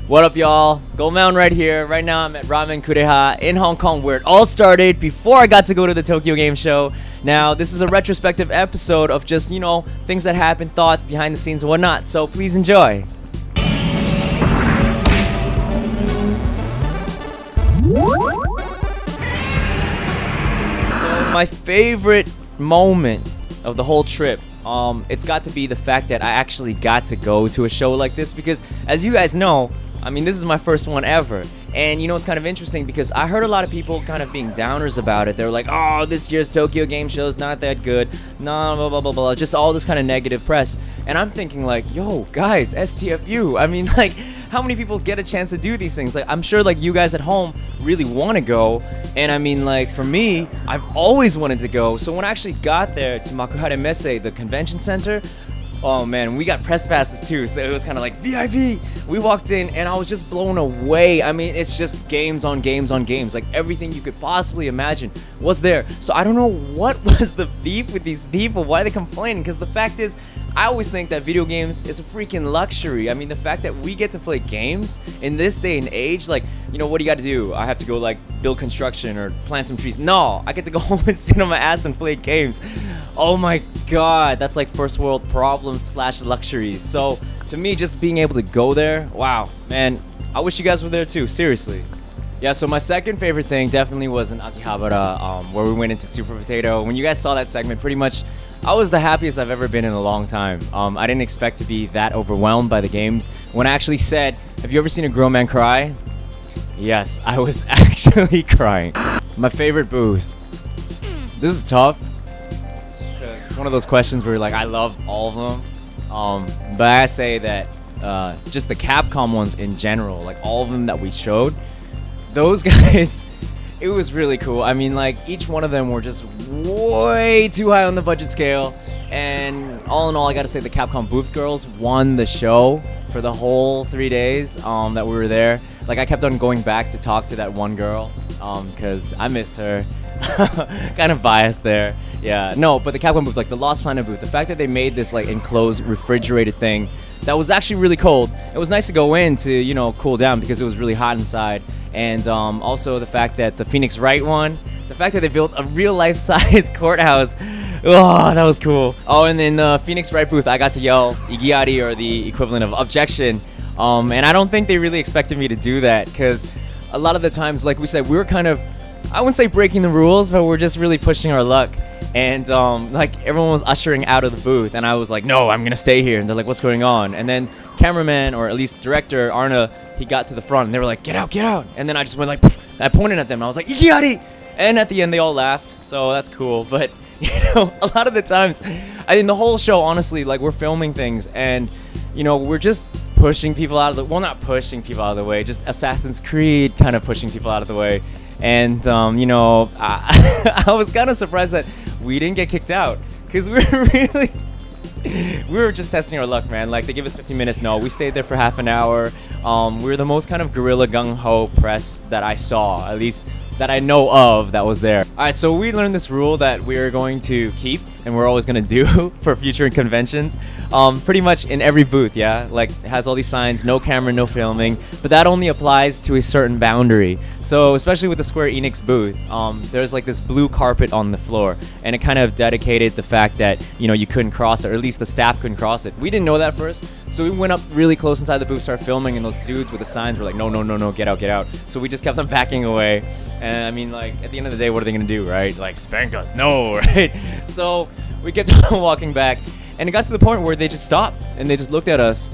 What up, y'all? Gold Mountain right here. Right now I'm at Ramen Kureha in Hong Kong, where it all started before I got to go to the Tokyo Game Show. Now, this is a retrospective episode of just, things that happened, thoughts, behind the scenes and whatnot. So please enjoy. So my favorite moment of the whole trip, it's got to be the fact that I actually got to go to a show like this, because as you guys know, this is my first one ever. And it's kind of interesting because I heard a lot of people kind of being downers about it. They were like, oh, this year's Tokyo Game Show is not that good. No, blah, blah, blah, blah. Just all this kind of negative press. And I'm thinking like, yo, guys, STFU. How many people get a chance to do these things? I'm sure you guys at home really want to go. And for me, I've always wanted to go. So when I actually got there to Makuhari Messe, the convention center, oh man, we got press passes too, so it was kind of like VIP. We walked in and I was just blown away. It's just games on games on games. Everything you could possibly imagine was there. So I don't know what was the beef with these people. Why are they complaining? Because the fact is, I always think that video games is a freaking luxury. The fact that we get to play games in this day and age, what do you got to do? I have to go build construction or plant some trees. No, I get to go home and sit on my ass and play games. Oh my god, that's first world problems / luxuries. So to me, just being able to go there, wow, man, I wish you guys were there too, seriously. Yeah, so my second favorite thing definitely was in Akihabara, where we went into Super Potato. When you guys saw that segment, pretty much I was the happiest I've ever been in a long time. I didn't expect to be that overwhelmed by the games. When I actually said, have you ever seen a grown man cry? Yes, I was actually crying. My favorite booth. This is tough. It's one of those questions where I love all of them. But I say that just the Capcom ones in general, all of them that we showed, those guys, it was really cool. Each one of them were just way too high on the budget scale. And all in all, I gotta say the Capcom booth girls won the show for the whole 3 days that we were there. I kept on going back to talk to that one girl because I miss her. Kind of biased there. Yeah, no, but the Capcom booth, the Lost Planet booth, the fact that they made this enclosed refrigerated thing that was actually really cold. It was nice to go in to cool down because it was really hot inside. And also the fact that the Phoenix Wright one, the fact that they built a real life-size courthouse. Oh, that was cool. Oh, and in the Phoenix Wright booth, I got to yell Igiari, or the equivalent of objection. And I don't think they really expected me to do that, because a lot of the times, like we said, we were kind of, I wouldn't say breaking the rules, but we're just really pushing our luck. And everyone was ushering out of the booth, and I was like, no, I'm gonna stay here. And they're like, what's going on? And then cameraman, or at least director Arna, he got to the front and they were like, get out, get out. And then I just went and I pointed at them and I was like, Igiari! And at the end they all laughed, so that's cool. But a lot of the times, the whole show, honestly, we're filming things and we're just pushing people out of the, well, not pushing people out of the way, just Assassin's Creed kind of pushing people out of the way. And I was kind of surprised that we didn't get kicked out, because we were just testing our luck, man. They give us 15 minutes. No, we stayed there for half an hour. We were the most kind of guerrilla gung-ho press that I saw, at least that I know of, that was there. All right, so we learned this rule that we're going to keep and we're always going to do for future conventions. Pretty much in every booth, yeah? It has all these signs, no camera, no filming, but that only applies to a certain boundary. So especially with the Square Enix booth, there's this blue carpet on the floor, and it kind of dedicated the fact that, you couldn't cross it, or at least the staff couldn't cross it. We didn't know that first, so we went up really close inside the booth, started filming, and those dudes with the signs were like, no, no, no, no, get out, get out. So we just kept on backing away. And at the end of the day, what are they gonna do, right? Spank us? No, right? So we kept on walking back, and it got to the point where they just stopped and they just looked at us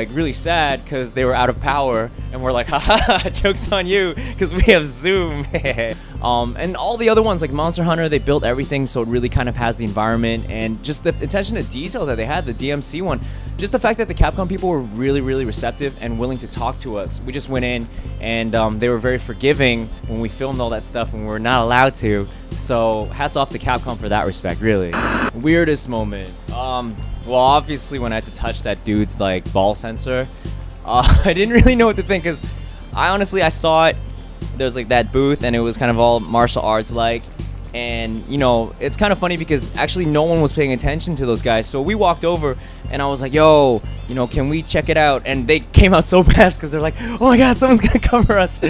really sad, because they were out of power, and we're like, haha, joke's on you, because we have Zoom. And all the other ones, like Monster Hunter, they built everything so it really kind of has the environment, and just the attention to detail that they had. The DMC one, just the fact that the Capcom people were really, really receptive and willing to talk to us. We just went in, and they were very forgiving when we filmed all that stuff and we were not allowed to. So hats off to Capcom for that respect, really. Weirdest moment. Well, obviously when I had to touch that dude's ball sensor, I didn't really know what to think, because I saw it. There's that booth, and it was kind of all martial arts and it's kind of funny because actually no one was paying attention to those guys. So we walked over and I was like, yo, can we check it out? And they came out so fast because they're like, oh my god, someone's gonna cover us.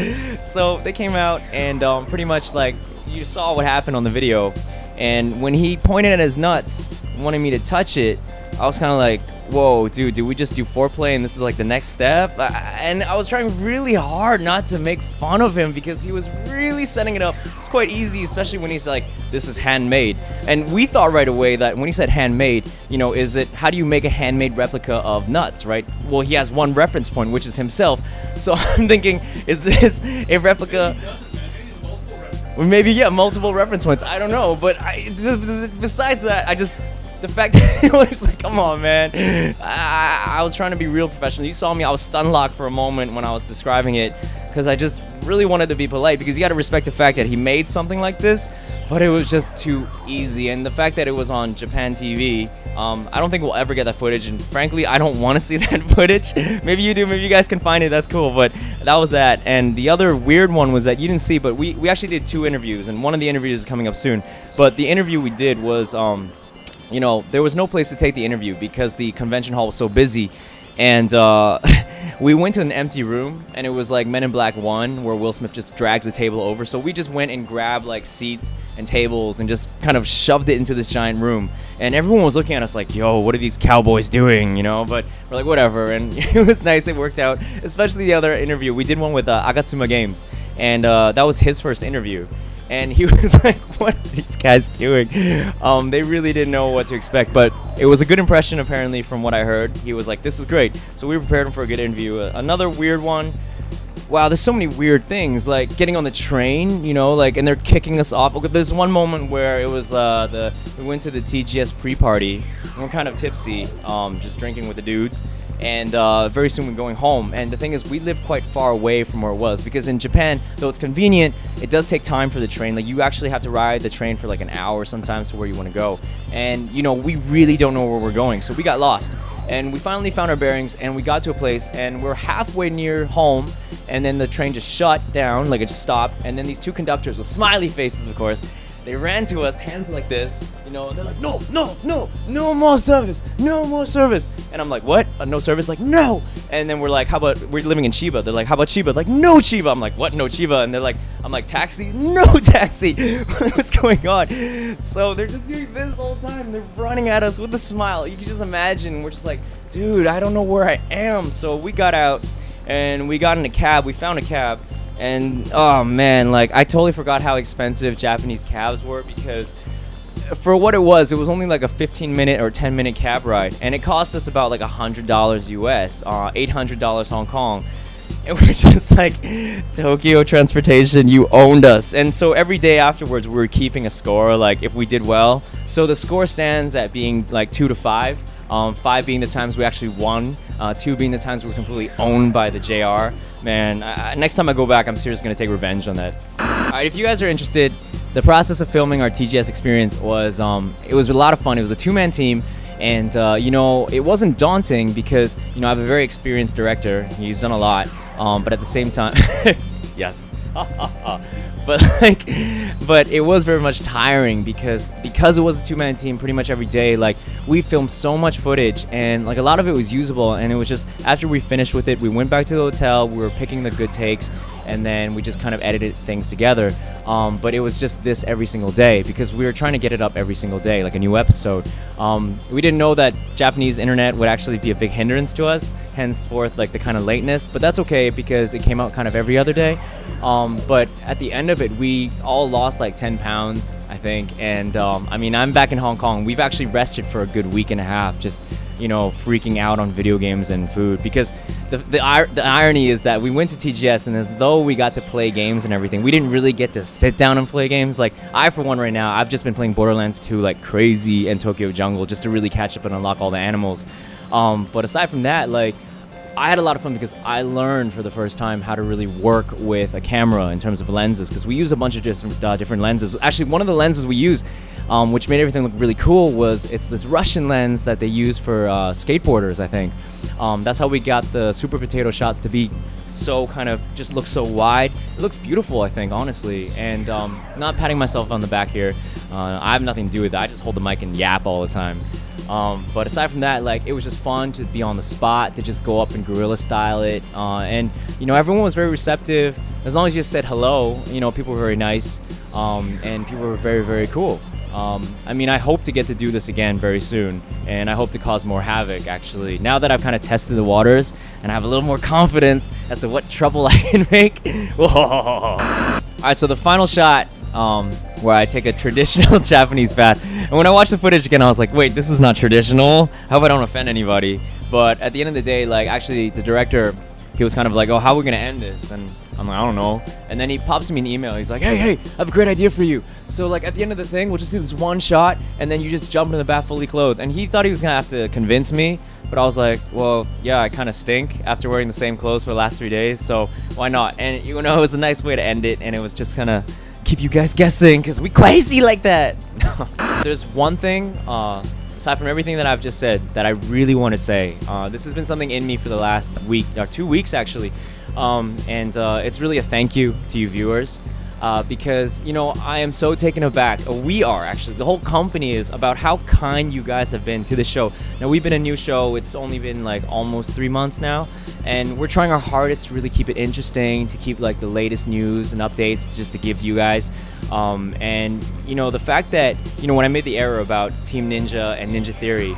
So they came out and pretty much like you saw what happened on the video. And when he pointed at his nuts, wanted me to touch it, I was kind of like, whoa, dude, did we just do foreplay and this is like the next step? And I was trying really hard not to make fun of him because he was really setting it up. It's quite easy, especially when he's like, this is handmade. And we thought right away that when he said handmade, how do you make a handmade replica of nuts, right? Well, he has one reference point, which is himself. So I'm thinking, is this a replica? Maybe, yeah, multiple reference points. I don't know. But besides that, the fact that he was like, come on, man. I was trying to be real professional. You saw me, I was stun locked for a moment when I was describing it because I just really wanted to be polite because you got to respect the fact that he made something like this, but it was just too easy. And the fact that it was on Japan TV, I don't think we'll ever get that footage. And frankly, I don't want to see that footage. Maybe you do. Maybe you guys can find it. That's cool. But that was that. And the other weird one was that you didn't see, but we actually did 2 interviews. And one of the interviews is coming up soon. But the interview we did was... there was no place to take the interview because the convention hall was so busy. And we went to an empty room, and it was like Men in Black 1, where Will Smith just drags the table over. So we just went and grabbed like seats and tables and just kind of shoved it into this giant room. And everyone was looking at us like, yo, what are these cowboys doing, But we're like, whatever. And it was nice. It worked out, especially the other interview. We did one with Agatsuma Games, and that was his first interview. And he was like, what are these guys doing? They really didn't know what to expect, but it was a good impression apparently from what I heard. He was like, this is great. So we prepared him for a good interview. Another weird one. Wow, there's so many weird things, like getting on the train, and they're kicking us off. There's one moment where it was we went to the TGS pre-party, and we're kind of tipsy, just drinking with the dudes. And very soon we're going home. And the thing is, we live quite far away from where it was because in Japan, though it's convenient, it does take time for the train. Like you actually have to ride the train for like an hour sometimes to where you want to go. And we really don't know where we're going, so we got lost. And we finally found our bearings, and we got to a place, and we're halfway near home, and then the train just shut down, like it just stopped. And then these 2 conductors with smiley faces, of course, they ran to us, hands like this, and they're like, no more service, no more service. And I'm like, what? No service? Like, no. And then we're like, how about, we're living in Chiba. They're like, how about Chiba? Like, no Chiba. I'm like, what? No Chiba. And they're like, I'm like, taxi? No taxi. What's going on? So they're just doing this the whole time. They're running at us with a smile. You can just imagine. We're just like, dude, I don't know where I am. So we got out, and we got in a cab. We found a cab. And oh man, like I totally forgot how expensive Japanese cabs were because for what it was only like a 15-minute or 10-minute cab ride, and it cost us about like $100 US, $800 Hong Kong. And we're just like, Tokyo Transportation, you owned us. And so every day afterwards, we were keeping a score, like if we did well. So the score stands at being like 2 to 5. 5 being the times we actually won. 2 being the times we were completely owned by the JR. Man, next time I go back, I'm seriously going to take revenge on that. Alright, if you guys are interested, the process of filming our TGS experience was, it was a lot of fun. It was a 2-man team. And, it wasn't daunting because, I have a very experienced director. He's done a lot. But at the same time, yes. But it was very much tiring because it was a 2-man team pretty much every day. Like we filmed so much footage, and like a lot of it was usable, and it was just after we finished with it, we went back to the hotel, we were picking the good takes, and then we just kind of edited things together. But it was just this every single day because we were trying to get it up every single day, like a new episode. We didn't know that Japanese internet would actually be a big hindrance to us, henceforth like the kind of lateness, but that's okay because it came out kind of every other day. But at the end of it, we all lost like 10 pounds, I think. And I'm back in Hong Kong. We've actually rested for a good week and a half, just freaking out on video games and food, because the irony is that we went to TGS, and as though we got to play games and everything, we didn't really get to sit down and play games. Like I, for one, right now, I've just been playing Borderlands 2 like crazy and Tokyo Jungle just to really catch up and unlock all the animals. But aside from that, like I had a lot of fun because I learned for the first time how to really work with a camera in terms of lenses, because we use a bunch of different lenses. Actually, one of the lenses we used, which made everything look really cool, was it's this Russian lens that they use for skateboarders, I think. That's how we got the Super Potato shots to be so kind of just look so wide. It looks beautiful, I think, honestly. And not patting myself on the back here. I have nothing to do with it. I just hold the mic and yap all the time. But aside from that, like, it was just fun to be on the spot, to just go up and guerrilla style it. And, you know, everyone was very receptive. As long as you just said hello, you know, people were very nice. And people were very, very cool. I mean, I hope to get to do this again very soon, and I hope to cause more havoc, actually. Now that I've kind of tested the waters, and I have a little more confidence as to what trouble I can make. Alright, so the final shot, where I take a traditional Japanese bath. And when I watched the footage again, I was like, wait, this is not traditional. I hope I don't offend anybody. But at the end of the day, like, actually, the director, he was kind of like, oh, how are we going to end this? And I'm like, I don't know. And then he pops me an email. He's like, hey, I have a great idea for you. So, like, at the end of the thing, we'll just do this one shot, and then you just jump in the bath fully clothed. And he thought he was going to have to convince me. But I was like, well, yeah, I kind of stink after wearing the same clothes for the last 3 days. So why not? And, you know, it was a nice way to end it. And it was just kind of keep you guys guessing, because we crazy like that. There's one thing, aside from everything that I've just said, that I really want to say. This has been something in me for the last week, or 2 weeks actually, and it's really a thank you to you viewers, because, you know, I am so taken aback. We are, actually, the whole company is, about how kind you guys have been to the show. Now, we've been a new show. It's only been like almost 3 months now, and we're trying our hardest to really keep it interesting, to keep like the latest news and updates just to give you guys. And, you know, the fact that, you know, when I made the error about Team Ninja and Ninja Theory,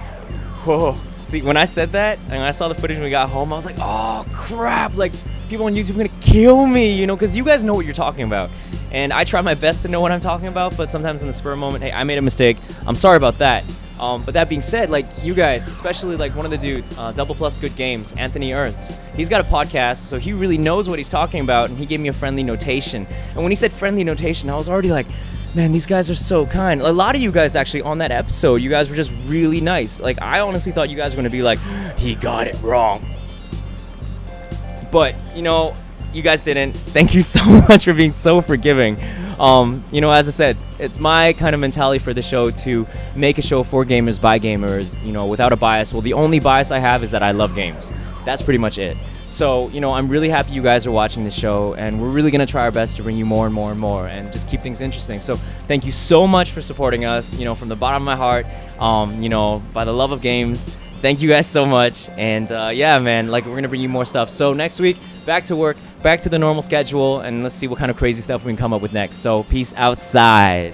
whoa, see, when I said that and I saw the footage when we got home, I was like, oh crap, like, people on YouTube are gonna kill me, you know, because you guys know what you're talking about. And I try my best to know what I'm talking about, but sometimes in the spur of the moment, hey, I made a mistake. I'm sorry about that. But that being said, like, you guys, especially like one of the dudes, Double Plus Good Games, Anthony Earths, he's got a podcast, so he really knows what he's talking about, and he gave me a friendly notation. And when he said friendly notation, I was already like, man, these guys are so kind. A lot of you guys actually on that episode, you guys were just really nice. Like, I honestly thought you guys were gonna be like, he got it wrong. But, you know, you guys didn't. Thank you so much for being so forgiving. You know, as I said, it's my kind of mentality for the show to make a show for gamers by gamers, you know, without a bias. Well, the only bias I have is that I love games. That's pretty much it. So, you know, I'm really happy you guys are watching the show, and we're really going to try our best to bring you more and more and more and just keep things interesting. So thank you so much for supporting us, you know, from the bottom of my heart, you know, by the love of games. Thank you guys so much. And yeah, man, like, we're going to bring you more stuff. So next week, back to work, back to the normal schedule, and let's see what kind of crazy stuff we can come up with next. So peace outside.